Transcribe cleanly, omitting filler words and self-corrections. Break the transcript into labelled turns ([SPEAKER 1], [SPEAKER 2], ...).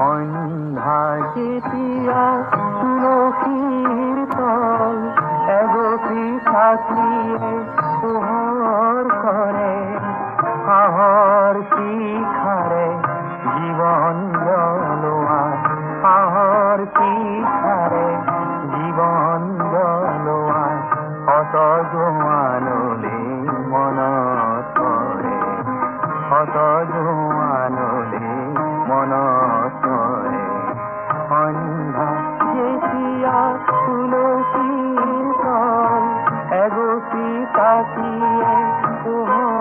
[SPEAKER 1] অন্ধা যেতিয়া তুলসীৰ তল এগতি থাকিয়ে পোহৰ কৰে সাহৰ শিখাৰে জীৱন জ্বলোৱা সাহৰ শিখাৰে জীৱন জ্বলোৱা শত জোৱানলে মনত পৰে শত জোৱানলে মনত পৰে সন্ধ্যা যেতিয়া তুলসীৰ তল এগতি তাকিয়ে পোহৰ